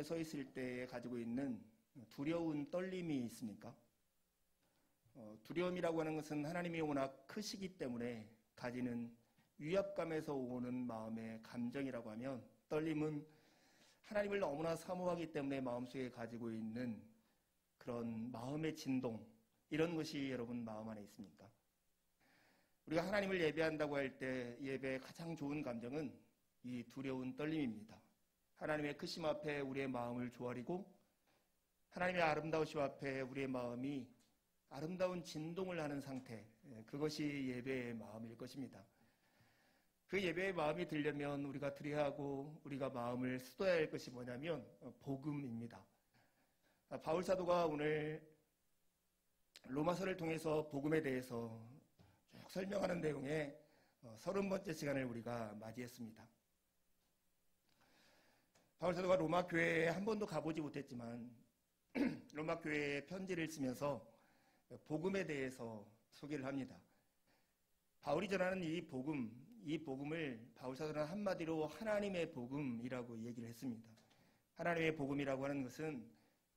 앞에 서 있을 때 가지고 있는 두려운 떨림이 있습니까? 두려움이라고 하는 것은 하나님이 워낙 크시기 때문에 가지는 위압감에서 오는 마음의 감정이라고 하면, 떨림은 하나님을 너무나 사모하기 때문에 마음속에 가지고 있는 그런 마음의 진동, 이런 것이 여러분 마음 안에 있습니까? 우리가 하나님을 예배한다고 할 때 예배의 가장 좋은 감정은 이 두려운 떨림입니다. 하나님의 크심 앞에 우리의 마음을 조아리고 하나님의 아름다우심 앞에 우리의 마음이 아름다운 진동을 하는 상태, 그것이 예배의 마음일 것입니다. 그 예배의 마음이 들려면 우리가 드려야 하고 우리가 마음을 쏟아야 할 것이 뭐냐면 복음입니다. 바울 사도가 오늘 로마서를 통해서 복음에 대해서 쭉 설명하는 내용의 30번째 시간을 우리가 맞이했습니다. 바울 사도가 로마 교회에 한 번도 가보지 못했지만 로마 교회에 편지를 쓰면서 복음에 대해서 소개를 합니다. 바울이 전하는 이 복음을 바울 사도는 한마디로 하나님의 복음이라고 얘기를 했습니다. 하나님의 복음이라고 하는 것은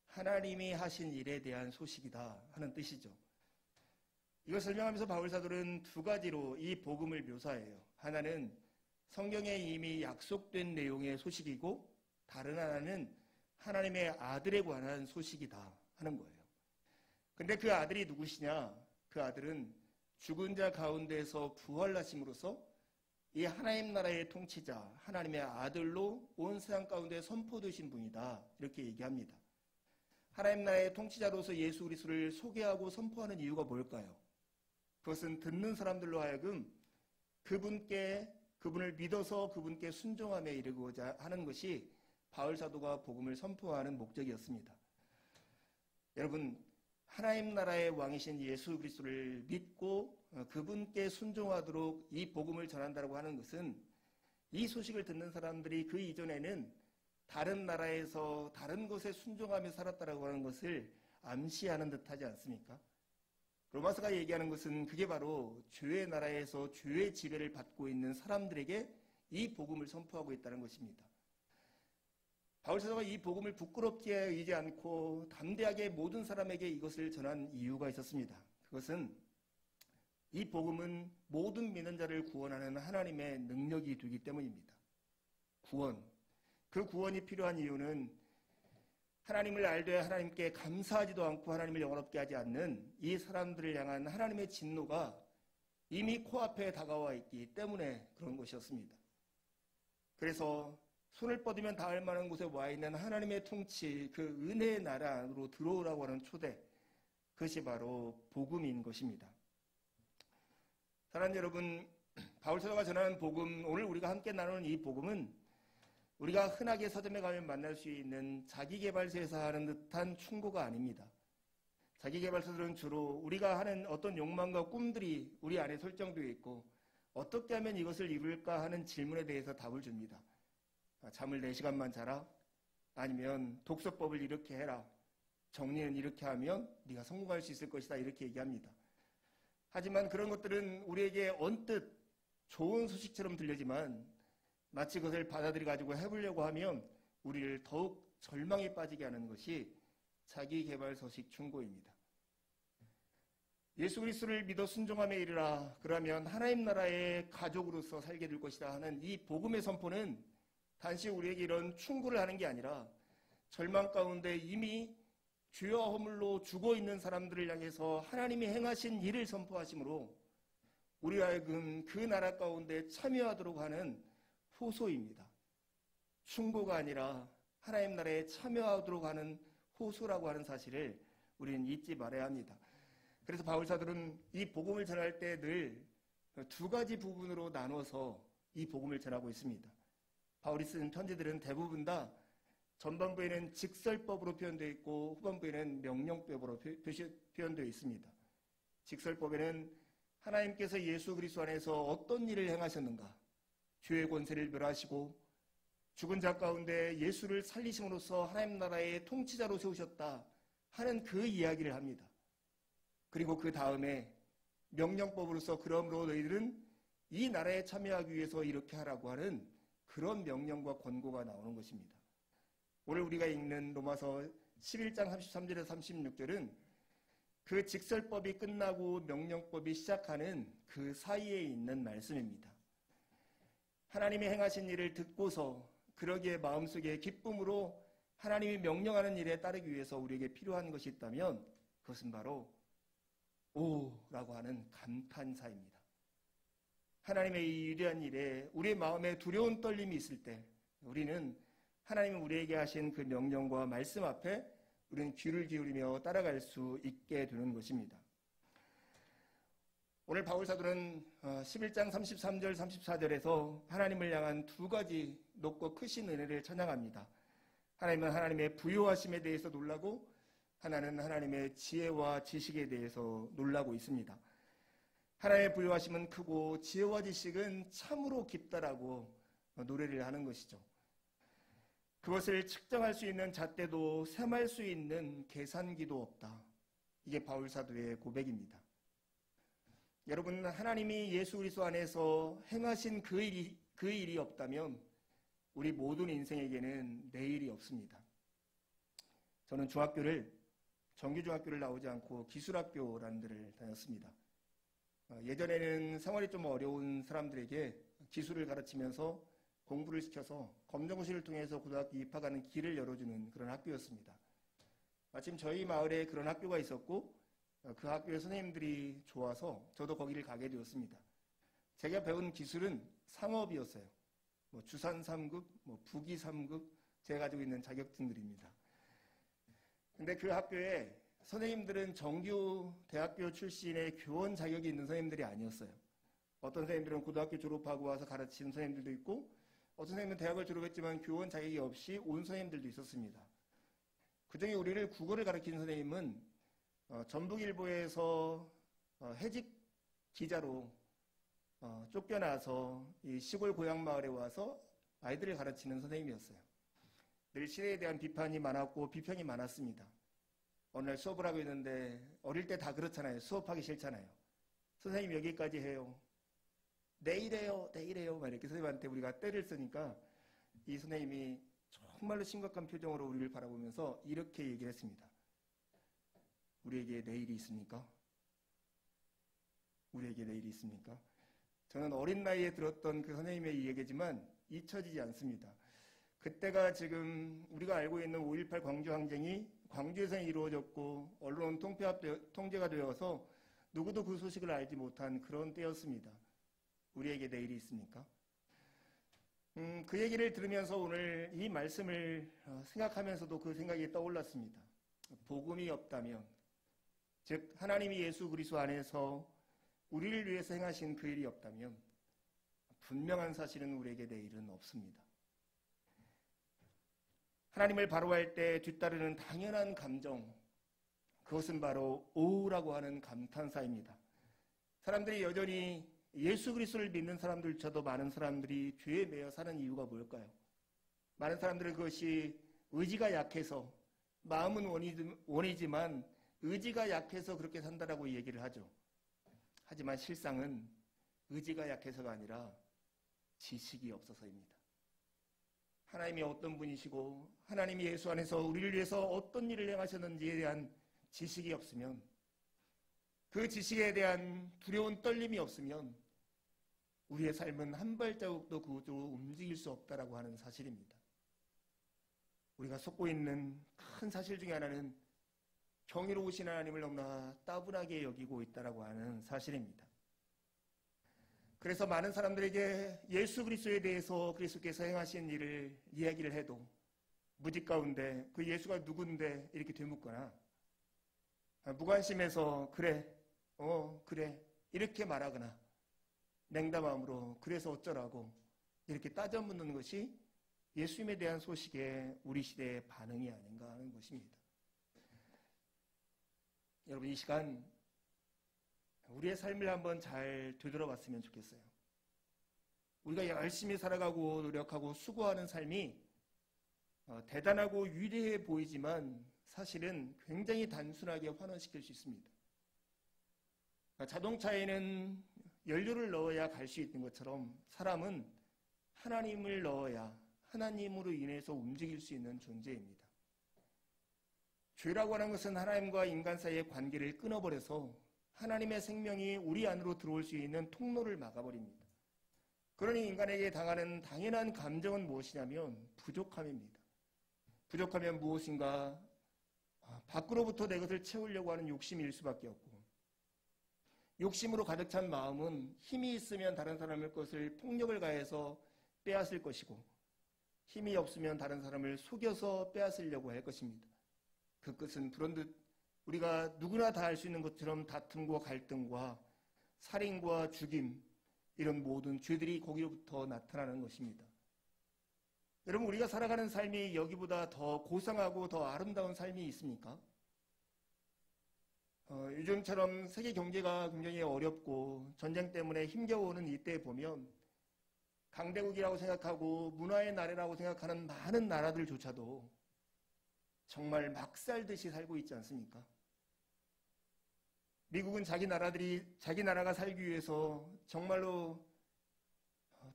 하나님이 하신 일에 대한 소식이다 하는 뜻이죠. 이걸 설명하면서 바울 사도는 두 가지로 이 복음을 묘사해요. 하나는 성경에 이미 약속된 내용의 소식이고, 다른 하나는 하나님의 아들에 관한 소식이다 하는 거예요. 근데 그 아들이 누구시냐? 그 아들은 죽은 자 가운데서 부활하심으로써 이 하나님 나라의 통치자, 하나님의 아들로 온 세상 가운데 선포되신 분이다, 이렇게 얘기합니다. 하나님 나라의 통치자로서 예수 그리스도를 소개하고 선포하는 이유가 뭘까요? 그것은 듣는 사람들로 하여금 그분을 믿어서 그분께 순종함에 이르고자 하는 것이 바울 사도가 복음을 선포하는 목적이었습니다. 여러분, 하나님 나라의 왕이신 예수 그리스도를 믿고 그분께 순종하도록 이 복음을 전한다고 하는 것은, 이 소식을 듣는 사람들이 그 이전에는 다른 나라에서 다른 곳에 순종하며 살았다라고 하는 것을 암시하는 듯하지 않습니까? 로마서가 얘기하는 것은 그게 바로 죄의 나라에서 죄의 지배를 받고 있는 사람들에게 이 복음을 선포하고 있다는 것입니다. 바울 사도가 이 복음을 부끄럽게 여기지 않고 담대하게 모든 사람에게 이것을 전한 이유가 있었습니다. 그것은 이 복음은 모든 믿는 자를 구원하는 하나님의 능력이 되기 때문입니다. 구원. 그 구원이 필요한 이유는 하나님을 알되 하나님께 감사하지도 않고 하나님을 영원롭게 하지 않는 이 사람들을 향한 하나님의 진노가 이미 코앞에 다가와 있기 때문에 그런 것이었습니다. 그래서 손을 뻗으면 닿을 만한 곳에 와 있는 하나님의 통치, 그 은혜의 나라 안으로 들어오라고 하는 초대, 그것이 바로 복음인 것입니다. 사랑하는 여러분, 바울 사도가 전하는 복음, 오늘 우리가 함께 나누는 이 복음은 우리가 흔하게 서점에 가면 만날 수 있는 자기계발서에서 하는 듯한 충고가 아닙니다. 자기계발서들은 주로 우리가 하는 어떤 욕망과 꿈들이 우리 안에 설정되어 있고, 어떻게 하면 이것을 이룰까 하는 질문에 대해서 답을 줍니다. 잠을 4시간만 자라, 아니면 독서법을 이렇게 해라, 정리는 이렇게 하면 네가 성공할 수 있을 것이다, 이렇게 얘기합니다. 하지만 그런 것들은 우리에게 언뜻 좋은 소식처럼 들리지만 마치 그것을 받아들여 가지고 해보려고 하면 우리를 더욱 절망에 빠지게 하는 것이 자기계발서식 충고입니다. 예수 그리스도를 믿어 순종함에 이르라, 그러면 하나님 나라의 가족으로서 살게 될 것이다 하는 이 복음의 선포는 단지 우리에게 이런 충고를 하는 게 아니라 절망 가운데 이미 죄와 허물로 죽어있는 사람들을 향해서 하나님이 행하신 일을 선포하심으로 우리 하여금 그 나라 가운데 참여하도록 하는 호소입니다. 충고가 아니라 하나님 나라에 참여하도록 하는 호소라고 하는 사실을 우리는 잊지 말아야 합니다. 그래서 바울 사도는 이 복음을 전할 때 늘 두 가지 부분으로 나눠서 이 복음을 전하고 있습니다. 바울이 쓴 편지들은 대부분 다 전반부에는 직설법으로 표현되어 있고 후반부에는 명령법으로 표현되어 있습니다. 직설법에는 하나님께서 예수 그리스도 안에서 어떤 일을 행하셨는가, 죄의 권세를 멸하시고 죽은 자 가운데 예수를 살리심으로써 하나님 나라의 통치자로 세우셨다 하는 그 이야기를 합니다. 그리고 그 다음에 명령법으로서 그러므로 너희들은 이 나라에 참여하기 위해서 이렇게 하라고 하는 그런 명령과 권고가 나오는 것입니다. 오늘 우리가 읽는 로마서 11장 33절에서 36절은 그 직설법이 끝나고 명령법이 시작하는 그 사이에 있는 말씀입니다. 하나님이 행하신 일을 듣고서 그러기에 마음속에 기쁨으로 하나님이 명령하는 일에 따르기 위해서 우리에게 필요한 것이 있다면 그것은 바로 오라고 하는 감탄사입니다. 하나님의 이 위대한 일에 우리의 마음에 두려운 떨림이 있을 때 우리는 하나님이 우리에게 하신 그 명령과 말씀 앞에 우리는 귀를 기울이며 따라갈 수 있게 되는 것입니다. 오늘 바울사도는 11장 33절 34절에서 하나님을 향한 두 가지 높고 크신 은혜를 찬양합니다. 하나님은 하나님의 부요하심에 대해서 놀라고 하나는 하나님의 지혜와 지식에 대해서 놀라고 있습니다. 하나님의 부요하심은 크고 지혜와 지식은 참으로 깊다라고 노래를 하는 것이죠. 그것을 측정할 수 있는 잣대도 셈할 수 있는 계산기도 없다. 이게 바울사도의 고백입니다. 여러분, 하나님이 예수 그리스도 안에서 행하신 그 일이 없다면 우리 모든 인생에게는 내일이 없습니다. 저는 중학교를 정규중학교를 나오지 않고 기술학교라는 데를 다녔습니다. 예전에는 생활이 좀 어려운 사람들에게 기술을 가르치면서 공부를 시켜서 검정고시를 통해서 고등학교 입학하는 길을 열어주는 그런 학교였습니다. 마침 저희 마을에 그런 학교가 있었고 그 학교의 선생님들이 좋아서 저도 거기를 가게 되었습니다. 제가 배운 기술은 상업이었어요. 주산 3급, 부기 3급 제가 가지고 있는 자격증들입니다. 근데 그 학교에 선생님들은 정규 대학교 출신의 교원 자격이 있는 선생님들이 아니었어요. 어떤 선생님들은 고등학교 졸업하고 와서 가르치는 선생님들도 있고 어떤 선생님은 대학을 졸업했지만 교원 자격이 없이 온 선생님들도 있었습니다. 그중에 우리를 국어를 가르치는 선생님은 전북일보에서 해직 기자로 쫓겨나서 이 시골 고향 마을에 와서 아이들을 가르치는 선생님이었어요. 늘 시대에 대한 비판이 많았고 비평이 많았습니다. 어느 날 수업을 하고 있는데 어릴 때 다 그렇잖아요. 수업하기 싫잖아요. 선생님 여기까지 해요. 내일 해요. 막 이렇게 선생님한테 우리가 때를 쓰니까 이 선생님이 정말로 심각한 표정으로 우리를 바라보면서 이렇게 얘기를 했습니다. 우리에게 내일이 있습니까? 우리에게 내일이 있습니까? 저는 어린 나이에 들었던 그 선생님의 이 얘기지만 잊혀지지 않습니다. 그때가 지금 우리가 알고 있는 5.18 광주항쟁이 광주에서 이루어졌고 언론 통제가 되어서 누구도 그 소식을 알지 못한 그런 때였습니다. 우리에게 내일이 있습니까? 그 얘기를 들으면서 오늘 이 말씀을 생각하면서도 그 생각이 떠올랐습니다. 복음이 없다면, 즉 하나님이 예수 그리스도 안에서 우리를 위해서 행하신 그 일이 없다면 분명한 사실은 우리에게 내일은 없습니다. 하나님을 바로할 때 뒤따르는 당연한 감정, 그것은 바로 오라고 하는 감탄사입니다. 사람들이 여전히 예수 그리스도를 믿는 사람들조차도 많은 사람들이 죄에 매여 사는 이유가 뭘까요? 많은 사람들은 그것이 의지가 약해서, 마음은 원이지만 의지가 약해서 그렇게 산다라고 얘기를 하죠. 하지만 실상은 의지가 약해서가 아니라 지식이 없어서입니다. 하나님이 어떤 분이시고 하나님이 예수 안에서 우리를 위해서 어떤 일을 행하셨는지에 대한 지식이 없으면, 그 지식에 대한 두려운 떨림이 없으면 우리의 삶은 한 발자국도 그곳으로 움직일 수 없다라고 하는 사실입니다. 우리가 속고 있는 큰 사실 중에 하나는 경이로우신 하나님을 너무나 따분하게 여기고 있다라고 하는 사실입니다. 그래서 많은 사람들에게 예수 그리스도에 대해서 그리스도께서 행하신 일을 이야기를 해도 무지 가운데 그 예수가 누군데 이렇게 되묻거나 무관심해서 그래 이렇게 말하거나 냉담함으로 그래서 어쩌라고 이렇게 따져 묻는 것이 예수님에 대한 소식의 우리 시대의 반응이 아닌가 하는 것입니다. 여러분, 이 시간 우리의 삶을 한번 잘 되돌아봤으면 좋겠어요. 우리가 열심히 살아가고 노력하고 수고하는 삶이 대단하고 위대해 보이지만 사실은 굉장히 단순하게 환원시킬 수 있습니다. 자동차에는 연료를 넣어야 갈 수 있는 것처럼 사람은 하나님을 넣어야, 하나님으로 인해서 움직일 수 있는 존재입니다. 죄라고 하는 것은 하나님과 인간 사이의 관계를 끊어버려서 하나님의 생명이 우리 안으로 들어올 수 있는 통로를 막아버립니다. 그러니 인간에게 당하는 당연한 감정은 무엇이냐면 부족함입니다. 부족하면 무엇인가 밖으로부터 내 것을 채우려고 하는 욕심일 수밖에 없고, 욕심으로 가득 찬 마음은 힘이 있으면 다른 사람의 것을 폭력을 가해서 빼앗을 것이고, 힘이 없으면 다른 사람을 속여서 빼앗으려고 할 것입니다. 그 끝은 불현듯 우리가 누구나 다 알 수 있는 것처럼 다툼과 갈등과 살인과 죽임, 이런 모든 죄들이 거기로부터 나타나는 것입니다. 여러분, 우리가 살아가는 삶이 여기보다 더 고상하고 더 아름다운 삶이 있습니까? 요즘처럼 세계 경제가 굉장히 어렵고 전쟁 때문에 힘겨워오는 이때에 보면 강대국이라고 생각하고 문화의 나라라고 생각하는 많은 나라들조차도 정말 막 살듯이 살고 있지 않습니까? 미국은 자기 나라가 살기 위해서 정말로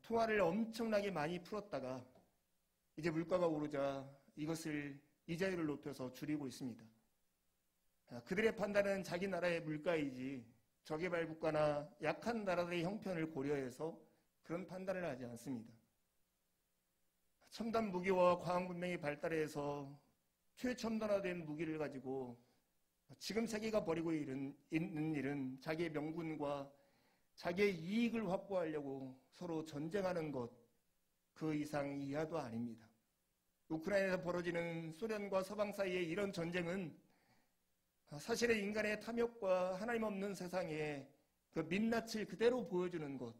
통화를 엄청나게 많이 풀었다가 이제 물가가 오르자 이자율을 높여서 줄이고 있습니다. 그들의 판단은 자기 나라의 물가이지 저개발 국가나 약한 나라들의 형편을 고려해서 그런 판단을 하지 않습니다. 첨단 무기와 과학 문명이 발달해서 최첨단화된 무기를 가지고 지금 세계가 벌이고 있는 일은 자기의 명분과 자기의 이익을 확보하려고 서로 전쟁하는 것, 그 이상 이하도 아닙니다. 우크라이나에서 벌어지는 소련과 서방 사이의 이런 전쟁은 사실은 인간의 탐욕과 하나님 없는 세상에 그 민낯을 그대로 보여주는 것,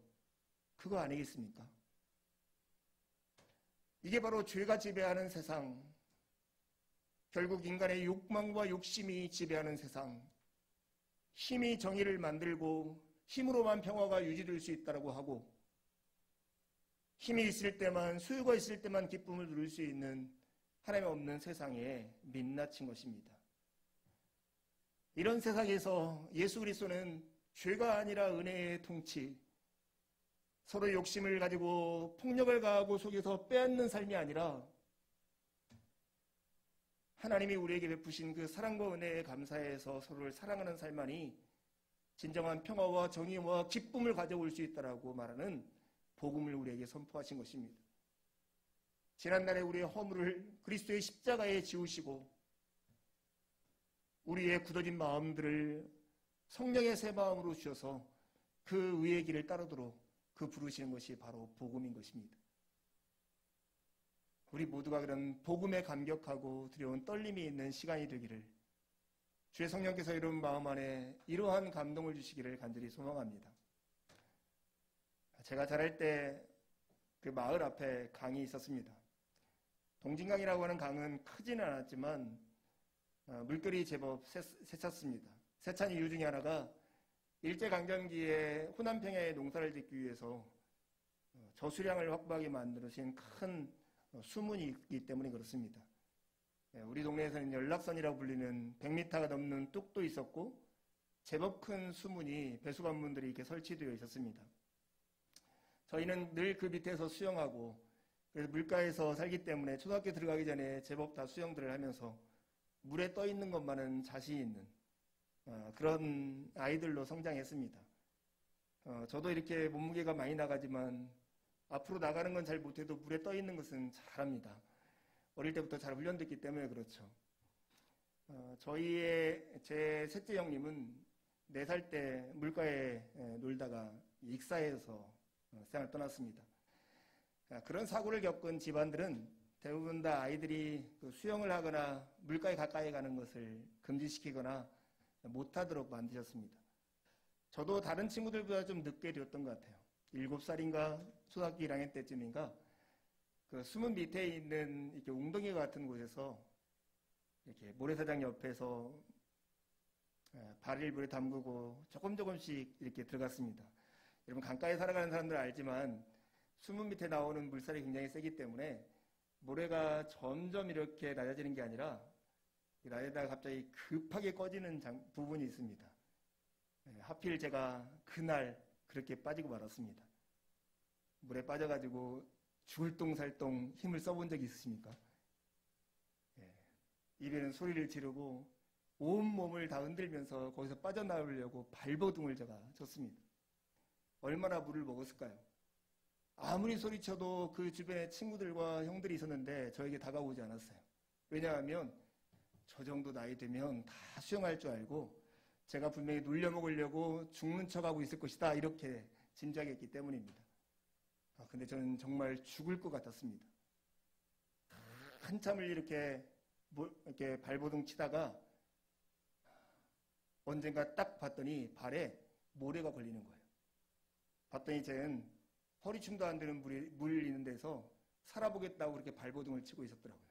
그거 아니겠습니까? 이게 바로 죄가 지배하는 세상, 결국 인간의 욕망과 욕심이 지배하는 세상, 힘이 정의를 만들고 힘으로만 평화가 유지될 수 있다고 하고, 힘이 있을 때만, 소유가 있을 때만 기쁨을 누릴 수 있는 하나님 없는 세상에 민낯인 것입니다. 이런 세상에서 예수 그리스도는 죄가 아니라 은혜의 통치, 서로 욕심을 가지고 폭력을 가하고 속여서 빼앗는 삶이 아니라 하나님이 우리에게 베푸신 그 사랑과 은혜에 감사해서 서로를 사랑하는 삶만이 진정한 평화와 정의와 기쁨을 가져올 수 있다라고 말하는 복음을 우리에게 선포하신 것입니다. 지난날에 우리의 허물을 그리스도의 십자가에 지우시고 우리의 굳어진 마음들을 성령의 새 마음으로 주셔서 그 의의 길을 따르도록 그 부르시는 것이 바로 복음인 것입니다. 우리 모두가 그런 복음에 감격하고 두려운 떨림이 있는 시간이 되기를 주의 성령께서 이런 마음 안에 이러한 감동을 주시기를 간절히 소망합니다. 제가 자랄 때 그 마을 앞에 강이 있었습니다. 동진강이라고 하는 강은 크지는 않았지만 물결이 제법 세찼습니다. 세찬 이유 중에 하나가 일제강점기에 호남평야에 농사를 짓기 위해서 저수량을 확보하게 만드신 큰 수문이 있기 때문에 그렇습니다. 우리 동네에서는 연락선이라고 불리는 100m가 넘는 뚝도 있었고 제법 큰 수문이 배수관문들이 이렇게 설치되어 있었습니다. 저희는 늘 그 밑에서 수영하고, 그래서 물가에서 살기 때문에 초등학교 들어가기 전에 제법 다 수영들을 하면서 물에 떠 있는 것만은 자신 있는 그런 아이들로 성장했습니다. 저도 이렇게 몸무게가 많이 나가지만 앞으로 나가는 건 잘 못해도 물에 떠 있는 것은 잘합니다. 어릴 때부터 잘 훈련됐기 때문에 그렇죠. 제 셋째 형님은 4살 때 물가에 놀다가 익사해서 세상을 떠났습니다. 그런 사고를 겪은 집안들은 대부분 다 아이들이 수영을 하거나 물가에 가까이 가는 것을 금지시키거나 못하도록 만드셨습니다. 저도 다른 친구들보다 좀 늦게 되었던 것 같아요. 7살인가 초등학교 1학년 때쯤인가 그 수문 밑에 있는 이렇게 웅덩이 같은 곳에서 이렇게 모래사장 옆에서 발을 물에 담그고 조금씩 이렇게 들어갔습니다. 여러분 강가에 살아가는 사람들 알지만 수문 밑에 나오는 물살이 굉장히 세기 때문에 모래가 점점 이렇게 낮아지는 게 아니라 낮에다가 갑자기 급하게 꺼지는 부분이 있습니다. 하필 제가 그날 그렇게 빠지고 말았습니다. 물에 빠져가지고 죽을 똥살똥 힘을 써본 적이 있으십니까? 예. 입에는 소리를 지르고 온몸을 다 흔들면서 거기서 빠져나오려고 발버둥을 제가 쳤습니다. 얼마나 물을 먹었을까요? 아무리 소리쳐도 그 주변에 친구들과 형들이 있었는데 저에게 다가오지 않았어요. 왜냐하면 저 정도 나이 되면 다 수영할 줄 알고 제가 분명히 놀려먹으려고 죽는 척하고 있을 것이다, 이렇게 짐작했기 때문입니다. 근데 저는 정말 죽을 것 같았습니다. 한참을 이렇게 발버둥 치다가 언젠가 딱 봤더니 발에 모래가 걸리는 거예요. 봤더니 쟤는 허리춤도 안 되는 물 있는 데서 살아보겠다고 그렇게 발버둥을 치고 있었더라고요.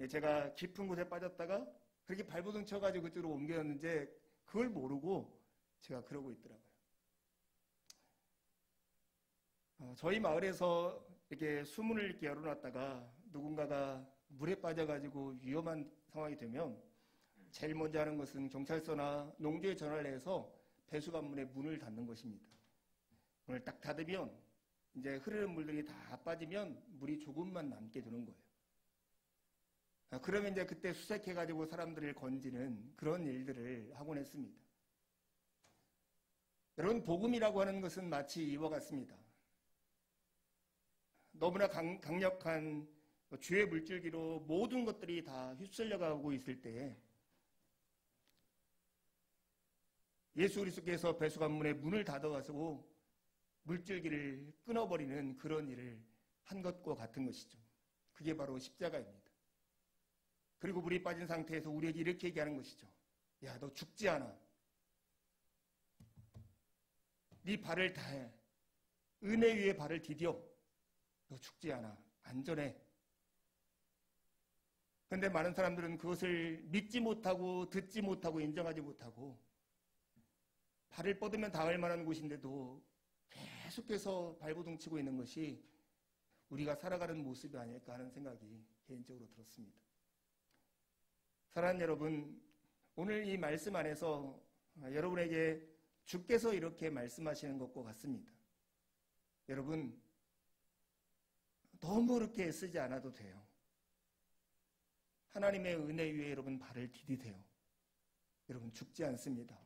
제가 깊은 곳에 빠졌다가 그렇게 발버둥 쳐가지고 그쪽으로 옮겼는데 그걸 모르고 제가 그러고 있더라고요. 저희 마을에서 이렇게 수문을 이렇게 열어놨다가 누군가가 물에 빠져가지고 위험한 상황이 되면 제일 먼저 하는 것은 경찰서나 농지에 전화를 해서 배수관문에 문을 닫는 것입니다. 문을 딱 닫으면 이제 흐르는 물들이 다 빠지면 물이 조금만 남게 되는 거예요. 그러면 이제 그때 수색해가지고 사람들을 건지는 그런 일들을 하곤 했습니다. 여러분, 복음이라고 하는 것은 마치 이와 같습니다. 너무나 강력한 주의 물줄기로 모든 것들이 다 휩쓸려가고 있을 때에 예수 그리스도께서 배수관문에 문을 닫아가지고 물줄기를 끊어버리는 그런 일을 한 것과 같은 것이죠. 그게 바로 십자가입니다. 그리고 물이 빠진 상태에서 우리에게 이렇게 얘기하는 것이죠. 야, 너 죽지 않아. 네 발을 다해. 은혜 위에 발을 디뎌. 너 죽지 않아. 안전해. 그런데 많은 사람들은 그것을 믿지 못하고 듣지 못하고 인정하지 못하고 발을 뻗으면 닿을 만한 곳인데도 계속해서 발버둥 치고 있는 것이 우리가 살아가는 모습이 아닐까 하는 생각이 개인적으로 들었습니다. 사랑하는 여러분, 오늘 이 말씀 안에서 여러분에게 주께서 이렇게 말씀하시는 것과 같습니다. 여러분, 너무 그렇게 애쓰지 않아도 돼요. 하나님의 은혜 위에 여러분 발을 디디세요. 여러분, 죽지 않습니다.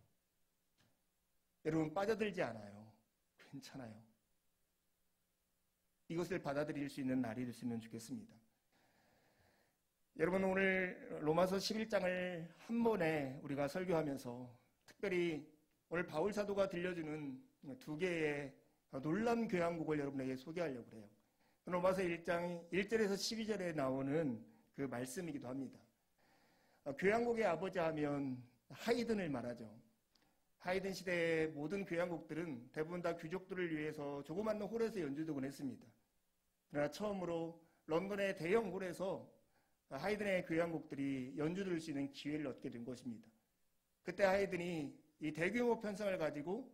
여러분, 빠져들지 않아요. 괜찮아요. 이것을 받아들일 수 있는 날이 됐으면 좋겠습니다. 여러분, 오늘 로마서 11장을 한 번에 우리가 설교하면서 특별히 오늘 바울 사도가 들려주는 두 개의 놀라운 교양곡을 여러분에게 소개하려고 해요. 로마서 1장 1절에서 12절에 나오는 그 말씀이기도 합니다. 교양곡의 아버지 하면 하이든을 말하죠. 하이든 시대의 모든 교향곡들은 대부분 다 귀족들을 위해서 조그만 홀에서 연주되곤 했습니다. 그러나 처음으로 런던의 대형 홀에서 하이든의 교향곡들이 연주될 수 있는 기회를 얻게 된 것입니다. 그때 하이든이 이 대규모 편성을 가지고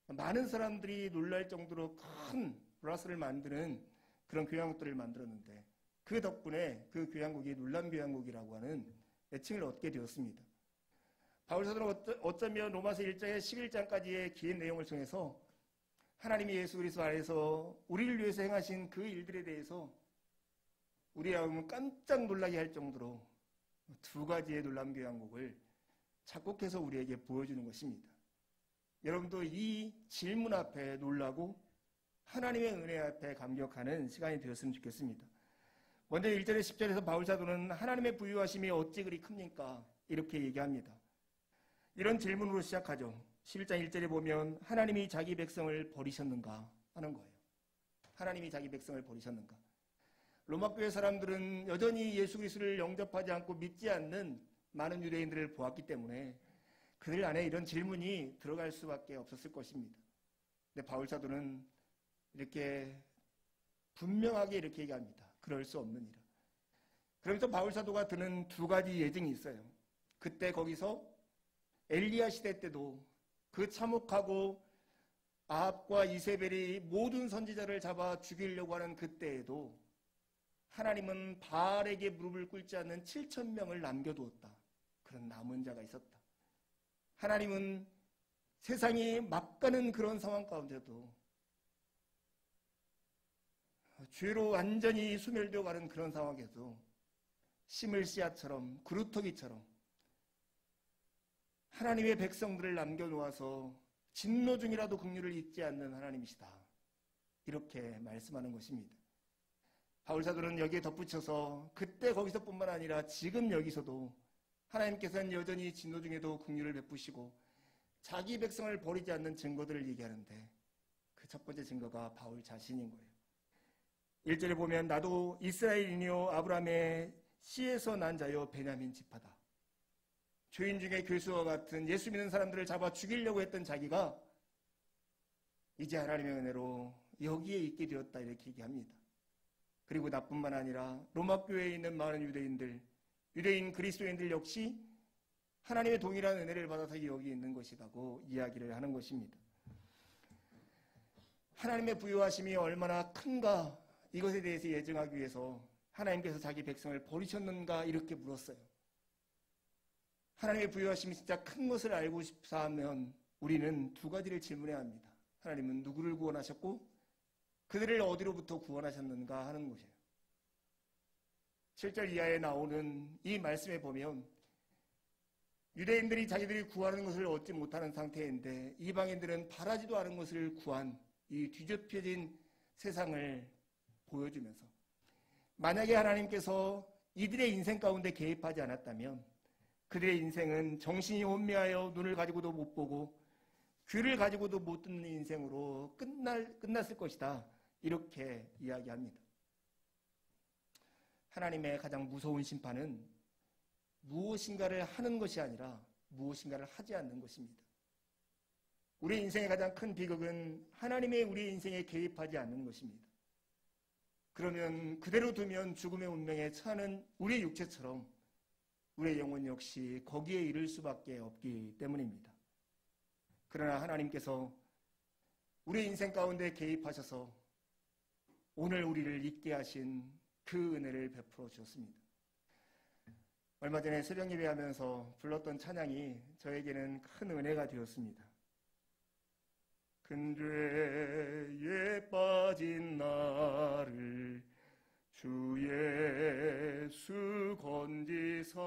많은 사람들이 놀랄 정도로 큰 브라스를 만드는 그런 교향곡들을 만들었는데 그 덕분에 그 교향곡이 놀란 교향곡이라고 하는 애칭을 얻게 되었습니다. 바울 사도는 어쩌면 로마서 1장에 11장까지의 긴 내용을 통해서 하나님이 예수 그리스도 안에서 우리를 위해서 행하신 그 일들에 대해서 우리의 마음을 깜짝 놀라게 할 정도로 두 가지의 놀라운 교향곡을 작곡해서 우리에게 보여주는 것입니다. 여러분도 이 질문 앞에 놀라고 하나님의 은혜 앞에 감격하는 시간이 되었으면 좋겠습니다. 먼저 1절에 10절에서 바울 사도는 하나님의 부유하심이 어찌 그리 큽니까? 이렇게 얘기합니다. 이런 질문으로 시작하죠. 11장 1절에 보면 하나님이 자기 백성을 버리셨는가 하는 거예요. 하나님이 자기 백성을 버리셨는가? 로마 교회 사람들은 여전히 예수 그리스도를 영접하지 않고 믿지 않는 많은 유대인들을 보았기 때문에 그들 안에 이런 질문이 들어갈 수밖에 없었을 것입니다. 근데 바울 사도는 이렇게 분명하게 이렇게 얘기합니다. 그럴 수 없느니라. 그러면서 바울 사도가 드는 두 가지 예증이 있어요. 그때 거기서 엘리야 시대 때도 그 참혹하고 아합과 이세벨이 모든 선지자를 잡아 죽이려고 하는 그때에도 하나님은 바알에게 무릎을 꿇지 않는 7,000명을 남겨두었다. 그런 남은 자가 있었다. 하나님은 세상이 막가는 그런 상황 가운데도 죄로 완전히 소멸되어 가는 그런 상황에서 심을 씨앗처럼 구루터기처럼 하나님의 백성들을 남겨놓아서 진노 중이라도 긍휼을 잊지 않는 하나님이시다, 이렇게 말씀하는 것입니다. 바울사도는 여기에 덧붙여서 그때 거기서뿐만 아니라 지금 여기서도 하나님께서는 여전히 진노 중에도 긍휼을 베푸시고 자기 백성을 버리지 않는 증거들을 얘기하는데, 그 첫 번째 증거가 바울 자신인 거예요. 1절에 보면 나도 이스라엘인이요 아브라함의 씨에서 난 자요 베냐민 지파다. 죄인 중에 괴수와 같은 예수 믿는 사람들을 잡아 죽이려고 했던 자기가 이제 하나님의 은혜로 여기에 있게 되었다, 이렇게 얘기합니다. 그리고 나뿐만 아니라 로마 교회에 있는 많은 유대인 그리스도인들 역시 하나님의 동일한 은혜를 받아서 여기 있는 것이라고 이야기를 하는 것입니다. 하나님의 부요하심이 얼마나 큰가, 이것에 대해서 예증하기 위해서 하나님께서 자기 백성을 버리셨는가, 이렇게 물었어요. 하나님의 부요하심이 진짜 큰 것을 알고 싶사 하면 우리는 두 가지를 질문해야 합니다. 하나님은 누구를 구원하셨고 그들을 어디로부터 구원하셨는가 하는 것이에요. 7절 이하에 나오는 이 말씀에 보면 유대인들이 자기들이 구하는 것을 얻지 못하는 상태인데 이방인들은 바라지도 않은 것을 구한 이 뒤집혀진 세상을 보여주면서, 만약에 하나님께서 이들의 인생 가운데 개입하지 않았다면 그들의 인생은 정신이 혼미하여 눈을 가지고도 못 보고 귀를 가지고도 못 듣는 인생으로 끝났을 것이다, 이렇게 이야기합니다. 하나님의 가장 무서운 심판은 무엇인가를 하는 것이 아니라 무엇인가를 하지 않는 것입니다. 우리 인생의 가장 큰 비극은 하나님의 우리 인생에 개입하지 않는 것입니다. 그러면 그대로 두면 죽음의 운명에 처하는 우리의 육체처럼 우리의 영혼 역시 거기에 이를 수밖에 없기 때문입니다. 그러나 하나님께서 우리 인생 가운데 개입하셔서 오늘 우리를 있게 하신 그 은혜를 베풀어 주셨습니다. 얼마 전에 새벽 예배하면서 불렀던 찬양이 저에게는 큰 은혜가 되었습니다. 큰 죄에 빠진 나를 주 예수 건지사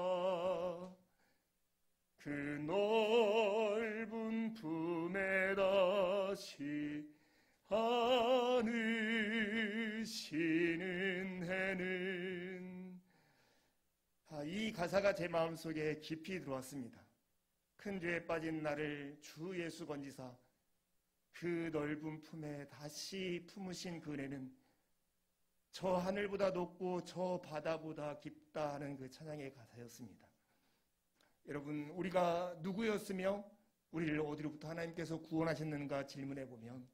그 넓은 품에 다시 안으시는 해는, 이 가사가 제 마음속에 깊이 들어왔습니다. 큰 죄에 빠진 나를 주 예수 건지사 그 넓은 품에 다시 품으신 그 은혜는 저 하늘보다 높고 저 바다보다 깊다 하는 그 찬양의 가사였습니다. 여러분, 우리가 누구였으며 우리를 어디로부터 하나님께서 구원하셨는가 질문해 보면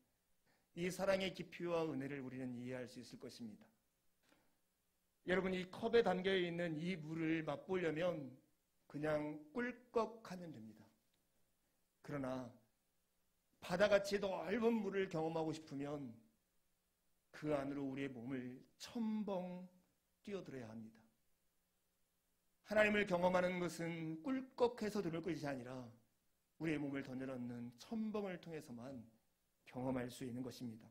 이 사랑의 깊이와 은혜를 우리는 이해할 수 있을 것입니다. 여러분, 이 컵에 담겨있는 이 물을 맛보려면 그냥 꿀꺽하면 됩니다. 그러나 바다같이 넓은 물을 경험하고 싶으면 그 안으로 우리의 몸을 첨벙 뛰어들어야 합니다. 하나님을 경험하는 것은 꿀꺽해서 들을 것이 아니라 우리의 몸을 던져넣는 첨벙을 통해서만 경험할 수 있는 것입니다.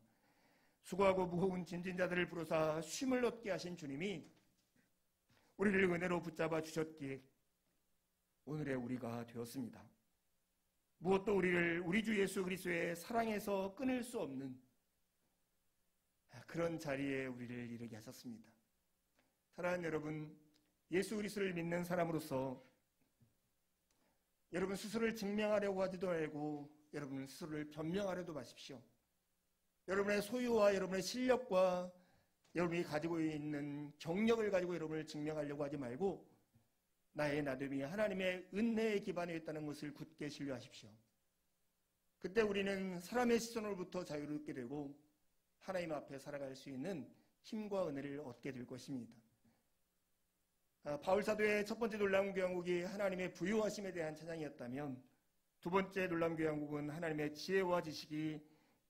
수고하고 무거운 짐진 자들을 부르사 쉼을 얻게 하신 주님이 우리를 은혜로 붙잡아 주셨기에 오늘의 우리가 되었습니다. 무엇도 우리를 우리 주 예수 그리스도의 사랑에서 끊을 수 없는 그런 자리에 우리를 이르게 하셨습니다. 사랑하는 여러분, 예수 그리스도를 믿는 사람으로서 여러분 스스로를 증명하려고 하지도 말고 여러분 스스로를 변명하려도 마십시오. 여러분의 소유와 여러분의 실력과 여러분이 가지고 있는 경력을 가지고 여러분을 증명하려고 하지 말고 나의 나됨이 하나님의 은혜에 기반해 있다는 것을 굳게 신뢰하십시오. 그때 우리는 사람의 시선으로부터 자유롭게 되고 하나님 앞에 살아갈 수 있는 힘과 은혜를 얻게 될 것입니다. 바울사도의 첫 번째 놀라운 교양곡이 하나님의 부요하심에 대한 찬양이었다면 두 번째 놀라운 교양곡은 하나님의 지혜와 지식이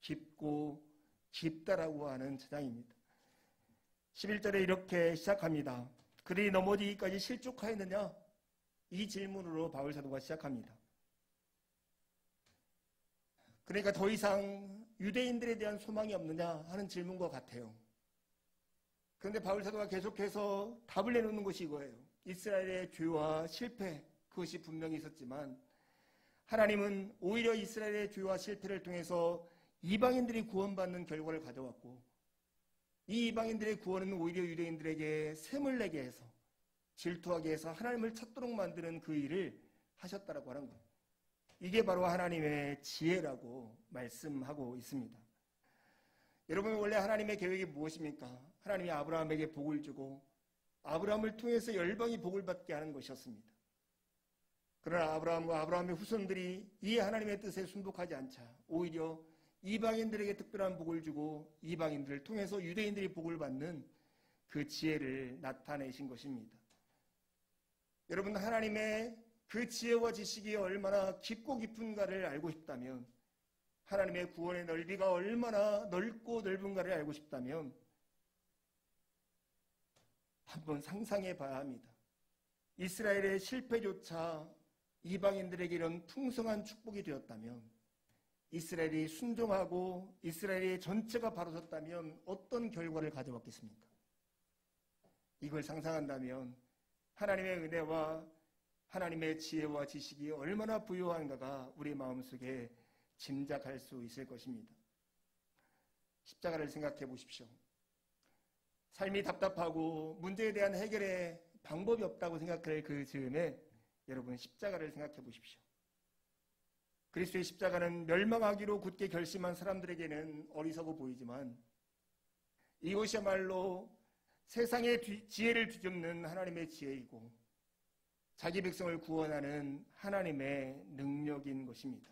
깊고 깊다라고 하는 찬양입니다. 11절에 이렇게 시작합니다. 그들이 넘어지기까지 실족하였느냐? 이 질문으로 바울사도가 시작합니다. 그러니까 더 이상 유대인들에 대한 소망이 없느냐 하는 질문과 같아요. 그런데 바울 사도가 계속해서 답을 내놓는 것이 이거예요. 이스라엘의 죄와 실패, 그것이 분명히 있었지만 하나님은 오히려 이스라엘의 죄와 실패를 통해서 이방인들이 구원받는 결과를 가져왔고, 이 이방인들의 구원은 오히려 유대인들에게 샘을 내게 해서, 질투하게 해서 하나님을 찾도록 만드는 그 일을 하셨다라고 하는 거예요. 이게 바로 하나님의 지혜라고 말씀하고 있습니다. 여러분, 원래 하나님의 계획이 무엇입니까? 하나님이 아브라함에게 복을 주고 아브라함을 통해서 열방이 복을 받게 하는 것이었습니다. 그러나 아브라함과 아브라함의 후손들이 이 하나님의 뜻에 순복하지 않자 오히려 이방인들에게 특별한 복을 주고 이방인들을 통해서 유대인들이 복을 받는 그 지혜를 나타내신 것입니다. 여러분, 하나님의 그 지혜와 지식이 얼마나 깊고 깊은가를 알고 싶다면, 하나님의 구원의 넓이가 얼마나 넓고 넓은가를 알고 싶다면 한번 상상해 봐야 합니다. 이스라엘의 실패조차 이방인들에게 이런 풍성한 축복이 되었다면, 이스라엘이 순종하고 이스라엘의 전체가 바로 섰다면 어떤 결과를 가져왔겠습니까? 이걸 상상한다면 하나님의 은혜와 하나님의 지혜와 지식이 얼마나 부유한가가 우리 마음속에 짐작할 수 있을 것입니다. 십자가를 생각해 보십시오. 삶이 답답하고 문제에 대한 해결의 방법이 없다고 생각할 그 즈음에 여러분, 십자가를 생각해 보십시오. 그리스도의 십자가는 멸망하기로 굳게 결심한 사람들에게는 어리석어 보이지만 이것이야말로 세상의 지혜를 뒤집는 하나님의 지혜이고 자기 백성을 구원하는 하나님의 능력인 것입니다.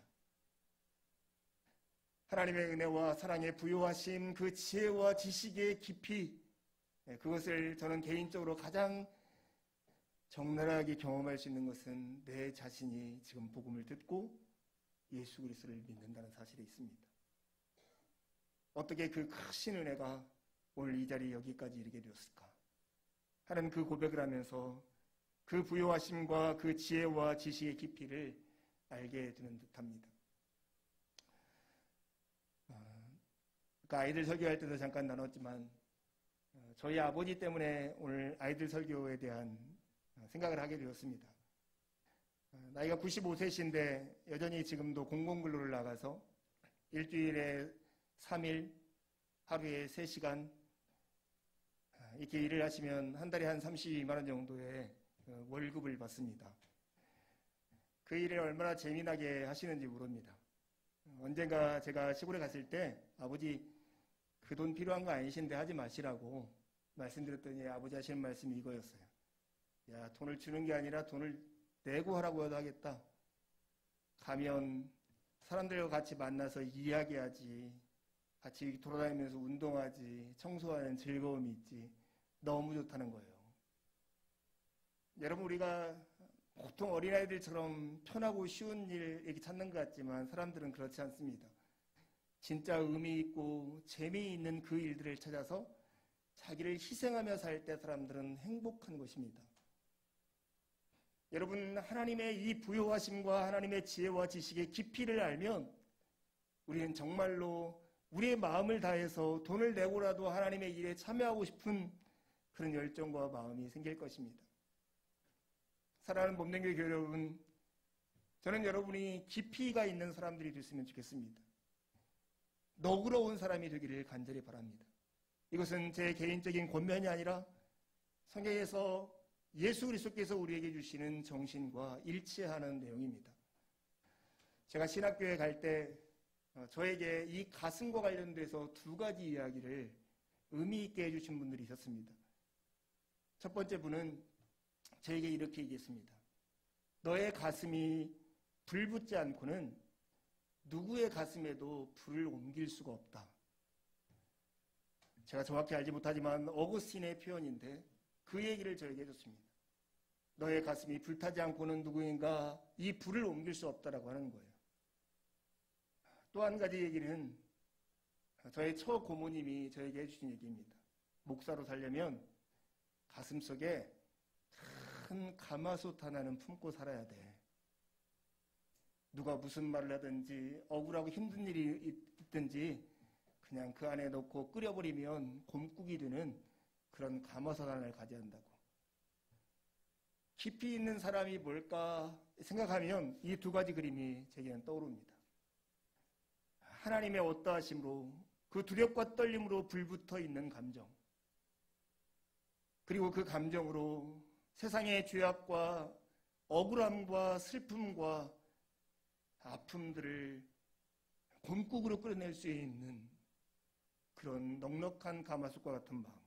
하나님의 은혜와 사랑의 부요하심, 그 지혜와 지식의 깊이, 그것을 저는 개인적으로 가장 적나라하게 경험할 수 있는 것은 내 자신이 지금 복음을 듣고 예수 그리스도를 믿는다는 사실이 있습니다. 어떻게 그 크신 은혜가 오늘 이 자리에 여기까지 이르게 되었을까 하는 그 고백을 하면서 그 부요하심과 그 지혜와 지식의 깊이를 알게 되는 듯합니다. 아까 아이들 설교할 때도 잠깐 나눴지만 저희 아버지 때문에 오늘 아이들 설교에 대한 생각을 하게 되었습니다. 나이가 95세신데 여전히 지금도 공공근로를 나가서 일주일에 3일, 하루에 3시간 이렇게 일을 하시면 한 달에 한 32만 원 정도의 월급을 받습니다. 그 일을 얼마나 재미나게 하시는지 모릅니다. 언젠가 제가 시골에 갔을 때 아버지 그 돈 필요한 거 아니신데 하지 마시라고 말씀드렸더니 아버지 하시는 말씀이 이거였어요. 야, 돈을 주는 게 아니라 돈을 내고 하라고 해도 하겠다. 가면 사람들과 같이 만나서 이야기하지, 같이 돌아다니면서 운동하지, 청소하는 즐거움이 있지. 너무 좋다는 거예요. 여러분, 우리가 보통 어린아이들처럼 편하고 쉬운 일 이렇게 찾는 것 같지만 사람들은 그렇지 않습니다. 진짜 의미 있고 재미있는 그 일들을 찾아서 자기를 희생하며 살 때 사람들은 행복한 것입니다. 여러분, 하나님의 이 부요하심과 하나님의 지혜와 지식의 깊이를 알면 우리는 정말로 우리의 마음을 다해서 돈을 내고라도 하나님의 일에 참여하고 싶은 그런 열정과 마음이 생길 것입니다. 사랑하는 몸된교회 여러분, 저는 여러분이 깊이가 있는 사람들이 됐으면 좋겠습니다. 너그러운 사람이 되기를 간절히 바랍니다. 이것은 제 개인적인 권면이 아니라 성경에서 예수 그리스도께서 우리에게 주시는 정신과 일치하는 내용입니다. 제가 신학교에 갈 때 저에게 이 가슴과 관련돼서 두 가지 이야기를 의미 있게 해주신 분들이 있었습니다. 첫 번째 분은 저에게 이렇게 얘기했습니다. 너의 가슴이 불붙지 않고는 누구의 가슴에도 불을 옮길 수가 없다. 제가 정확히 알지 못하지만 어거스틴의 표현인데 그 얘기를 저에게 해줬습니다. 너의 가슴이 불타지 않고는 누구인가 이 불을 옮길 수 없다라고 하는 거예요. 또 한 가지 얘기는 저의 처 고모님이 저에게 해주신 얘기입니다. 목사로 살려면 가슴속에 큰 가마솥 하나는 품고 살아야 돼. 누가 무슨 말을 하든지 억울하고 힘든 일이 있든지 그냥 그 안에 넣고 끓여버리면 곰국이 되는 그런 감화선언을 가져야 한다고. 깊이 있는 사람이 뭘까 생각하면 이 두 가지 그림이 제게는 떠오릅니다. 하나님의 어떠하심으로 그 두렵과 떨림으로 불붙어 있는 감정, 그리고 그 감정으로 세상의 죄악과 억울함과 슬픔과 아픔들을 곰국으로 끌어낼 수 있는 그런 넉넉한 가마솥과 같은 마음.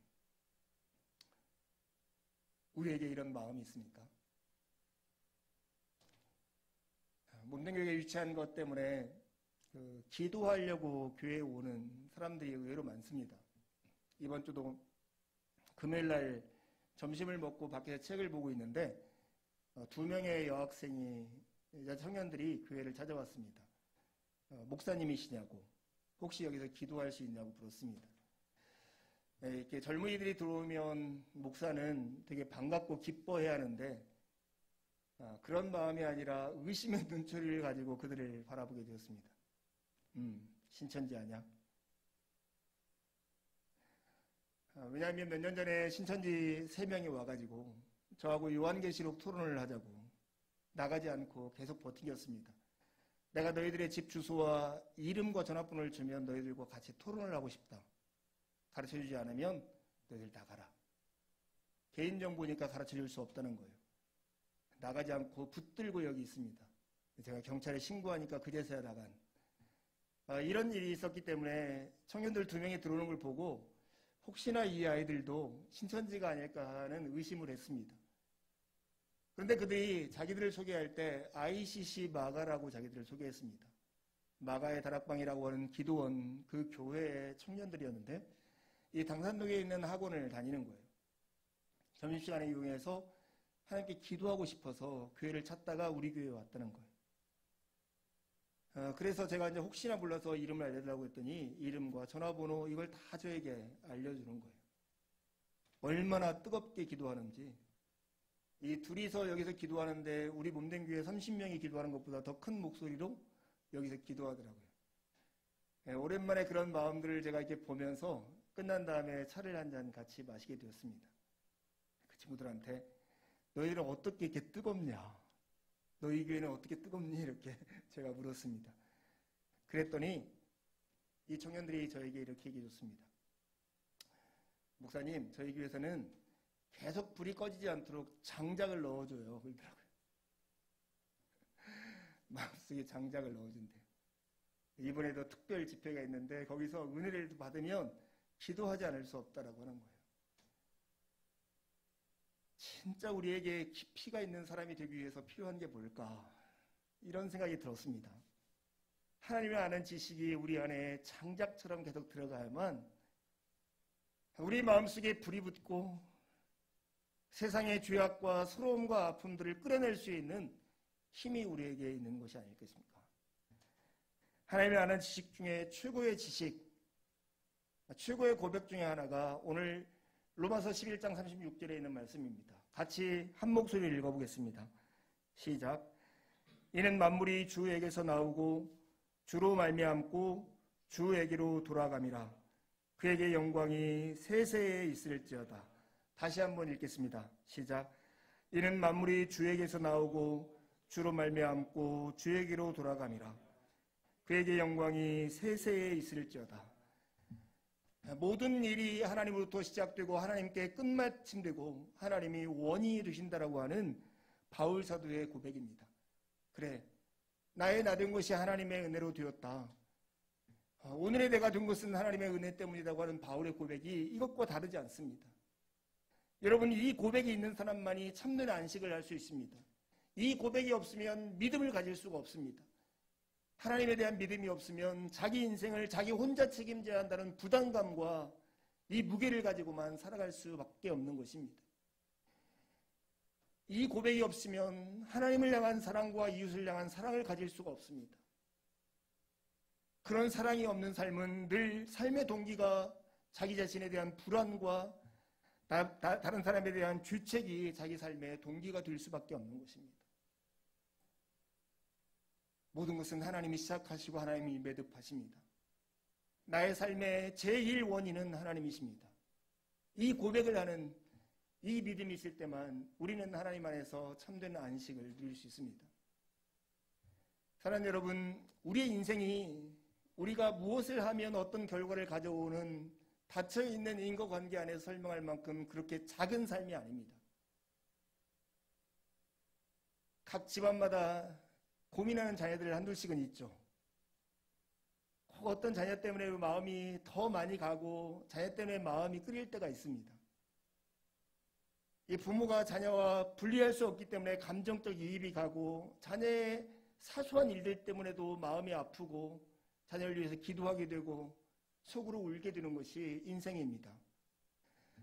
우리에게 이런 마음이 있습니까? 문den교회에 위치한 것 때문에 기도하려고 교회에 오는 사람들이 의외로 많습니다. 이번 주도 금요일날 점심을 먹고 밖에서 책을 보고 있는데 2명의 여학생이 청년들이 교회를 찾아왔습니다. 목사님이시냐고, 혹시 여기서 기도할 수 있냐고 물었습니다. 이렇게 젊은이들이 들어오면 목사는 되게 반갑고 기뻐해야 하는데 그런 마음이 아니라 의심의 눈초리를 가지고 그들을 바라보게 되었습니다. 신천지 아냐? 왜냐하면 몇 년 전에 신천지 3명이 와가지고 저하고 요한계시록 토론을 하자고 나가지 않고 계속 버티겼습니다. 내가 너희들의 집 주소와 이름과 전화번호를 주면 너희들과 같이 토론을 하고 싶다. 가르쳐주지 않으면 너희들 나가라. 개인정보니까 가르쳐줄 수 없다는 거예요. 나가지 않고 붙들고 여기 있습니다. 제가 경찰에 신고하니까 그제서야 나간. 이런 일이 있었기 때문에 청년들 2명이 들어오는 걸 보고 혹시나 이 아이들도 신천지가 아닐까 하는 의심을 했습니다. 그런데 그들이 자기들을 소개할 때 ICC 마가라고 자기들을 소개했습니다. 마가의 다락방이라고 하는 기도원 그 교회의 청년들이었는데 이 당산동에 있는 학원을 다니는 거예요. 점심시간에 이용해서 하나님께 기도하고 싶어서 교회를 찾다가 우리 교회에 왔다는 거예요. 그래서 제가 이제 혹시나 몰라서 이름을 알려달라고 했더니 이름과 전화번호 이걸 다 저에게 알려주는 거예요. 얼마나 뜨겁게 기도하는지. 이 둘이서 여기서 기도하는데 우리 몸된교회 30명이 기도하는 것보다 더 큰 목소리로 여기서 기도하더라고요. 오랜만에 그런 마음들을 제가 이렇게 보면서 끝난 다음에 차를 한 잔 같이 마시게 되었습니다. 그 친구들한테 너희들은 어떻게 이렇게 뜨겁냐? 너희 교회는 어떻게 뜨겁니? 이렇게 제가 물었습니다. 그랬더니 이 청년들이 저에게 이렇게 얘기해 줬습니다. 목사님, 저희 교회에서는 계속 불이 꺼지지 않도록 장작을 넣어줘요. 그러더라고요. 마음속에 장작을 넣어준대요. 이번에도 특별 집회가 있는데 거기서 은혜를 받으면 기도하지 않을 수 없다라고 하는 거예요. 진짜 우리에게 깊이가 있는 사람이 되기 위해서 필요한 게 뭘까? 이런 생각이 들었습니다. 하나님을 아는 지식이 우리 안에 장작처럼 계속 들어가야만 우리 마음속에 불이 붙고 세상의 죄악과 서러움과 아픔들을 끌어낼 수 있는 힘이 우리에게 있는 것이 아니겠습니까? 하나님을 아는 지식 중에 최고의 지식, 최고의 고백 중에 하나가 오늘 로마서 11장 36절에 있는 말씀입니다. 같이 한 목소리를 읽어보겠습니다. 시작. 이는 만물이 주에게서 나오고 주로 말미암고 주에게로 돌아감이라. 그에게 영광이 세세에 있을지어다. 다시 한번 읽겠습니다. 시작. 이는 만물이 주에게서 나오고 주로 말미암고 주에게로 돌아감이라. 그에게 영광이 세세에 있을지어다. 모든 일이 하나님으로부터 시작되고 하나님께 끝마침되고 하나님이 원인이 되신다라고 하는 바울 사도의 고백입니다. 그래, 나의 나 된 것이 하나님의 은혜로 되었다. 오늘의 내가 된 것은 하나님의 은혜 때문이라고 하는 바울의 고백이 이것과 다르지 않습니다. 여러분, 이 고백이 있는 사람만이 참된 안식을 할 수 있습니다. 이 고백이 없으면 믿음을 가질 수가 없습니다. 하나님에 대한 믿음이 없으면 자기 인생을 자기 혼자 책임져야 한다는 부담감과 이 무게를 가지고만 살아갈 수밖에 없는 것입니다. 이 고백이 없으면 하나님을 향한 사랑과 이웃을 향한 사랑을 가질 수가 없습니다. 그런 사랑이 없는 삶은 늘 삶의 동기가 자기 자신에 대한 불안과 다른 사람에 대한 주책이 자기 삶의 동기가 될 수밖에 없는 것입니다. 모든 것은 하나님이 시작하시고 하나님이 매듭하십니다. 나의 삶의 제1 원인은 하나님이십니다. 이 고백을 하는 이 믿음이 있을 때만 우리는 하나님 안에서 참된 안식을 누릴 수 있습니다. 사랑하는 여러분, 우리의 인생이 우리가 무엇을 하면 어떤 결과를 가져오는 닫혀있는 인과관계 안에서 설명할 만큼 그렇게 작은 삶이 아닙니다. 각 집안마다 고민하는 자녀들 한둘씩은 있죠. 어떤 자녀 때문에 마음이 더 많이 가고 자녀 때문에 마음이 끓일 때가 있습니다. 이 부모가 자녀와 분리할 수 없기 때문에 감정적 이입이 가고 자녀의 사소한 일들 때문에도 마음이 아프고 자녀를 위해서 기도하게 되고 속으로 울게 되는 것이 인생입니다.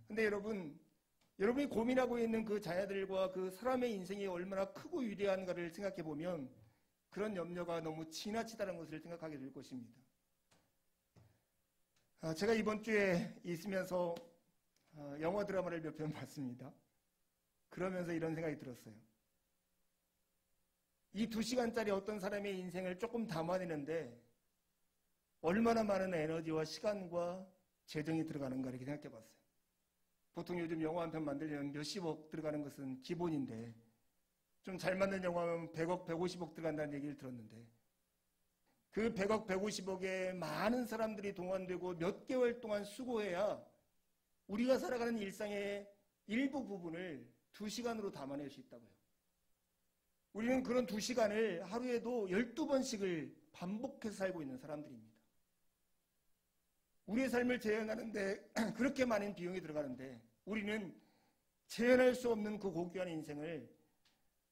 근데 여러분이 고민하고 있는 그 자녀들과 그 사람의 인생이 얼마나 크고 위대한가를 생각해 보면 그런 염려가 너무 지나치다는 것을 생각하게 될 것입니다. 제가 이번 주에 있으면서 영화 드라마를 몇 편 봤습니다. 그러면서 이런 생각이 들었어요. 이 2시간짜리 어떤 사람의 인생을 조금 담아내는데 얼마나 많은 에너지와 시간과 재정이 들어가는가 이렇게 생각해 봤어요. 보통 요즘 영화 한 편 만들려면 몇십억 들어가는 것은 기본인데 좀 잘 만든 영화면 100억, 150억 들어간다는 얘기를 들었는데 그 100억, 150억에 많은 사람들이 동원되고 몇 개월 동안 수고해야 우리가 살아가는 일상의 일부 부분을 2시간으로 담아낼 수 있다고요. 우리는 그런 2시간을 하루에도 12번씩을 반복해서 살고 있는 사람들입니다. 우리의 삶을 재현하는데 그렇게 많은 비용이 들어가는데 우리는 재현할 수 없는 그 고귀한 인생을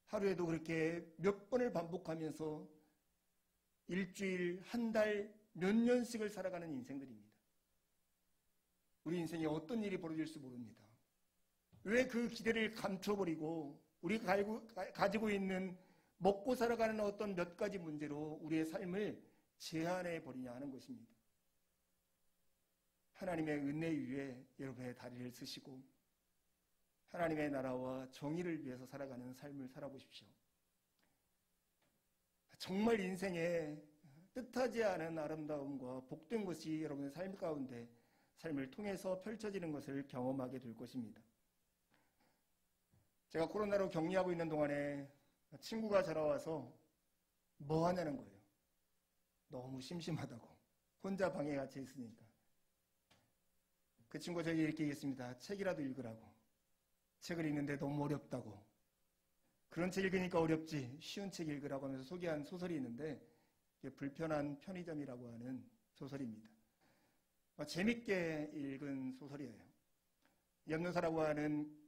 하루에도 그렇게 몇 번을 반복하면서 일주일, 한 달, 몇 년씩을 살아가는 인생들입니다. 우리 인생에 어떤 일이 벌어질지 모릅니다. 왜 그 기대를 감춰버리고 우리가 가지고 있는 먹고 살아가는 어떤 몇 가지 문제로 우리의 삶을 제한해버리냐 하는 것입니다. 하나님의 은혜 위에 여러분의 다리를 쓰시고 하나님의 나라와 정의를 위해서 살아가는 삶을 살아보십시오. 정말 인생에 뜻하지 않은 아름다움과 복된 것이 여러분의 삶 가운데 삶을 통해서 펼쳐지는 것을 경험하게 될 것입니다. 제가 코로나로 격리하고 있는 동안에 친구가 전화와서 뭐 하냐는 거예요. 너무 심심하다고. 혼자 방에 갇혀 있으니까. 그 친구가 저에게 이렇게 얘기했습니다. 책이라도 읽으라고. 책을 읽는데 너무 어렵다고. 그런 책 읽으니까 어렵지. 쉬운 책 읽으라고 하면서 소개한 소설이 있는데 불편한 편의점이라고 하는 소설입니다. 재밌게 읽은 소설이에요. 염려사라고 하는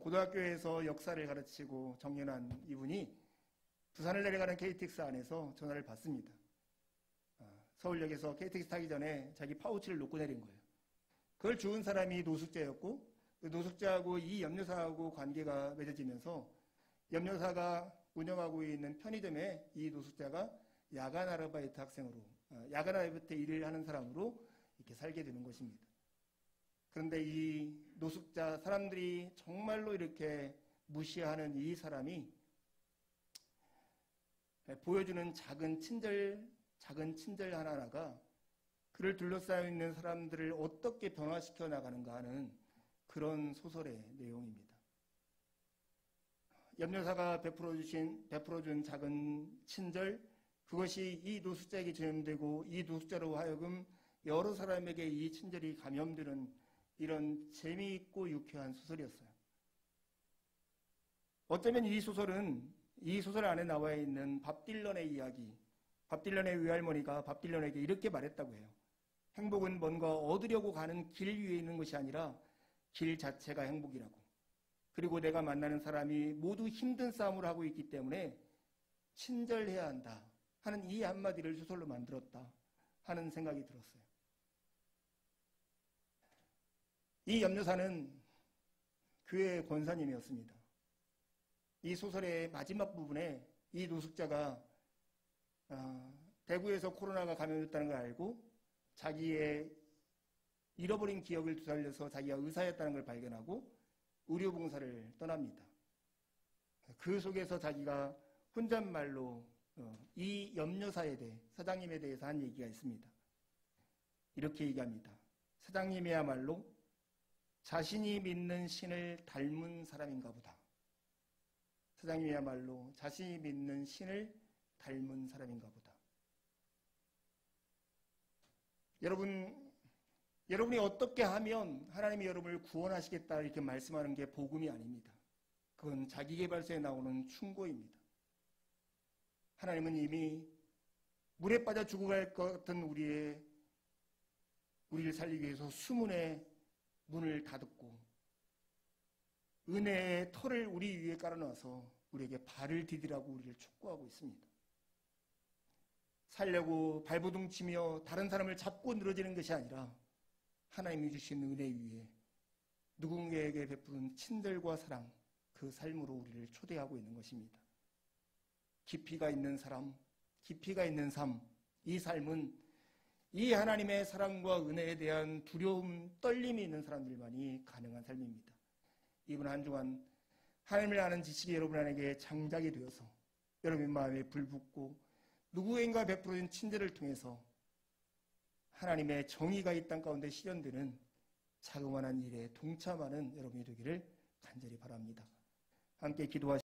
고등학교에서 역사를 가르치고 정년한 이분이 부산을 내려가는 KTX 안에서 전화를 받습니다. 서울역에서 KTX 타기 전에 자기 파우치를 놓고 내린 거예요. 그걸 주운 사람이 노숙자였고 그 노숙자하고 이 염려사하고 관계가 맺어지면서 염려사가 운영하고 있는 편의점에 이 노숙자가 야간 아르바이트 학생으로 야간 아르바이트 일을 하는 사람으로 이렇게 살게 되는 것입니다. 그런데 이 노숙자 사람들이 정말로 이렇게 무시하는 이 사람이 보여주는 작은 친절 하나하나가 그를 둘러싸여 있는 사람들을 어떻게 변화시켜 나가는가 하는 그런 소설의 내용입니다. 염려사가 베풀어준 작은 친절, 그것이 이 노숙자에게 전염되고 이 노숙자로 하여금 여러 사람에게 이 친절이 감염되는 이런 재미있고 유쾌한 소설이었어요. 어쩌면 이 소설 안에 나와 있는 밥 딜런의 이야기, 밥 딜런의 외할머니가 밥 딜런에게 이렇게 말했다고 해요. 행복은 뭔가 얻으려고 가는 길 위에 있는 것이 아니라 길 자체가 행복이라고. 그리고 내가 만나는 사람이 모두 힘든 싸움을 하고 있기 때문에 친절해야 한다 하는 이 한마디를 소설로 만들었다 하는 생각이 들었어요. 이 염려사는 교회의 권사님이었습니다. 이 소설의 마지막 부분에 이 노숙자가 대구에서 코로나가 감염됐다는 걸 알고 자기의 잃어버린 기억을 되살려서 자기가 의사였다는 걸 발견하고 의료봉사를 떠납니다. 그 속에서 자기가 혼잣말로 이 염려사에 대해 사장님에 대해서 한 얘기가 있습니다. 이렇게 얘기합니다. 사장님이야말로 자신이 믿는 신을 닮은 사람인가 보다. 사장님이야말로 자신이 믿는 신을 닮은 사람인가 보다. 여러분이 어떻게 하면 하나님이 여러분을 구원하시겠다 이렇게 말씀하는 게 복음이 아닙니다. 그건 자기계발서에 나오는 충고입니다. 하나님은 이미 물에 빠져 죽어갈 것 같은 우리를 살리기 위해서 수문의 문을 닫았고 은혜의 털을 우리 위에 깔아놔서 우리에게 발을 디디라고 우리를 촉구하고 있습니다. 살려고 발버둥 치며 다른 사람을 잡고 늘어지는 것이 아니라 하나님이 주신 은혜 위에 누군가에게 베푸는 친절과 사랑, 그 삶으로 우리를 초대하고 있는 것입니다. 깊이가 있는 사람, 깊이가 있는 삶, 이 삶은 이 하나님의 사랑과 은혜에 대한 두려움, 떨림이 있는 사람들만이 가능한 삶입니다. 이번 한 주간 하나님을 아는 지식이 여러분 안에게 장작이 되어서 여러분 마음에 불붙고 누구인가 베풀어진 친절을 통해서 하나님의 정의가 이 땅 가운데 실현되는 자그마한 일에 동참하는 여러분이 되기를 간절히 바랍니다. 함께 기도하시겠습니다.